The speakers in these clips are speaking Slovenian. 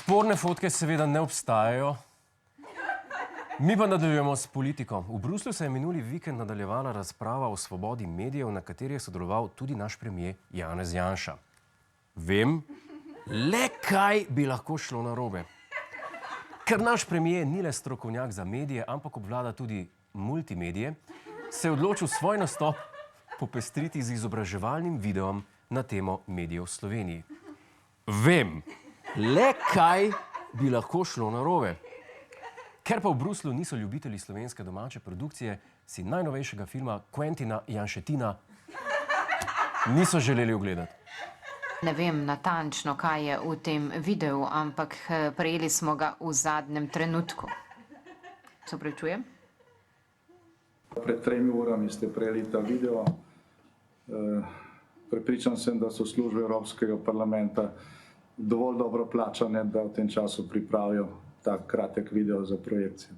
Sporne fotke seveda ne obstajajo. Mi pa nadaljujemo s politiko. V Bruslju se je minuli vikend nadaljevala razprava o svobodi medijev, na kateri je sodeloval tudi naš premier Janez Janša. Vem, le kaj bi lahko šlo narobe. Ker naš premier ni le strokovnjak za medije, ampak obvlada tudi multimedije, se je odločil svoj nastop popestriti z izobraževalnim videom na temo medijev v Sloveniji. Vem, le kaj bi lahko šlo narobe. Ker pa v Bruslju niso ljubitelji slovenske domače produkcije, si najnovejšega filma Quentina Janšetina niso želeli ogledati. Ne vem natančno, kaj je v tem videu, ampak prejeli smo ga v zadnjem trenutku. Se opravičujem? Pred 3 urami ste prejeli ta video. Prepričan sem, da so službe Evropskega parlamenta dovolj dobro plačane, da v tem času pripravijo tak kratek video za projekcijo.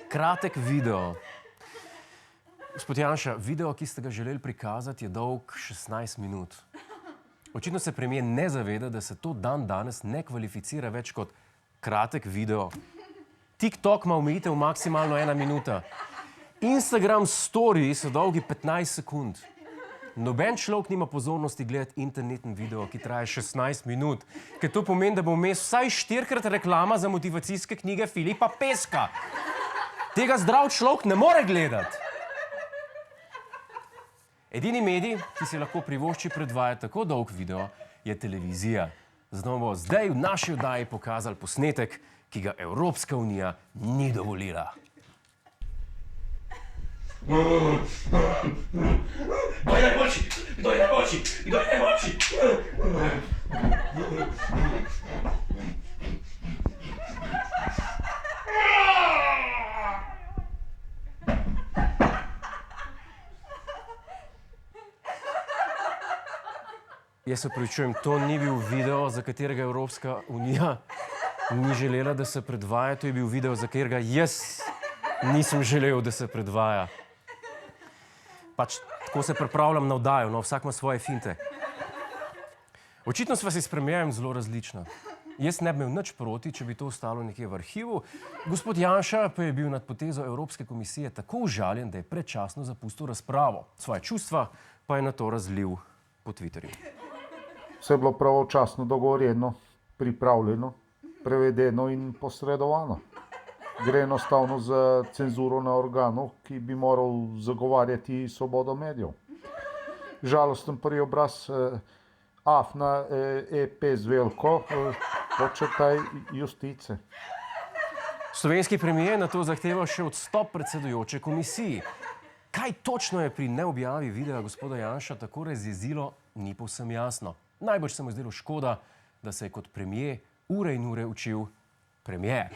Kratek video. Gospod Janša, video, ki ste ga želeli prikazati, je dolg 16 minut. Očitno se premier ne zaveda, da se to danes ne kvalificira več kot kratek video. TikTok ima omejitev maksimalno 1 minuta. Instagram story so dolgi 15 sekund. Noben človek nima pozornosti gledati internetni video, ki traja 16 minut, ker to pomeni, da bo vmes vsaj 4-krat reklama za motivacijske knjige Filipa Peska. Tega zdrav človek ne more gledati. Edini medij, ki si lahko privošči predvajati tako dolg video, je televizija. Zato bomo zdaj v naši oddaji pokazali posnetek, ki ga Evropska unija ni dovolila. Kdo je najboljši? Kdo je najboljši? Kdo je najboljši? Jaz se opravičujem, to ni bil video, za katerega Evropska unija ni želela, da se predvaja. To je bil video, za katerega jaz nisem želel, da se predvaja. Pač tako se pripravljam na oddajo, no, vsak ima svoje finte. Očitno sva si s premierjem zelo različna. Jaz ne bi imel nič proti, če bi to ostalo nekje v arhivu. Gospod Janša pa je bil nad potezo Evropske komisije tako užaljen, da je predčasno zapustil razpravo. Svoje čustva pa je na to razlil po Twitterju. Vse je bilo pravočasno dogovorjeno, pripravljeno, prevedeno in posredovano. Gre enostavno za cenzuro na organu, ki bi moral zagovarjati svobodo medijev. Žalosten prvi obraz Afna EP Zveljko, početaj justice. Slovenski premier na to zahteva še odstop predsedujoče komisiji. Kaj točno je pri neobjavi videa gospoda Janša tako razjezilo, ni povsem jasno. Najbolj se mu je zdelo škoda, da se je kot premier ure in ure učil premier.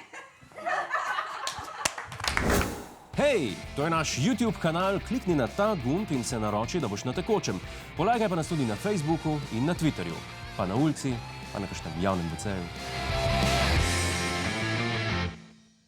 Hej, to je naš YouTube kanal, klikni na ta gumb in se naroči, da boš na tekočem. Polajkaj pa nas tudi na Facebooku in na Twitterju, pa na ulici, pa na kakšnem javnem WC-ju.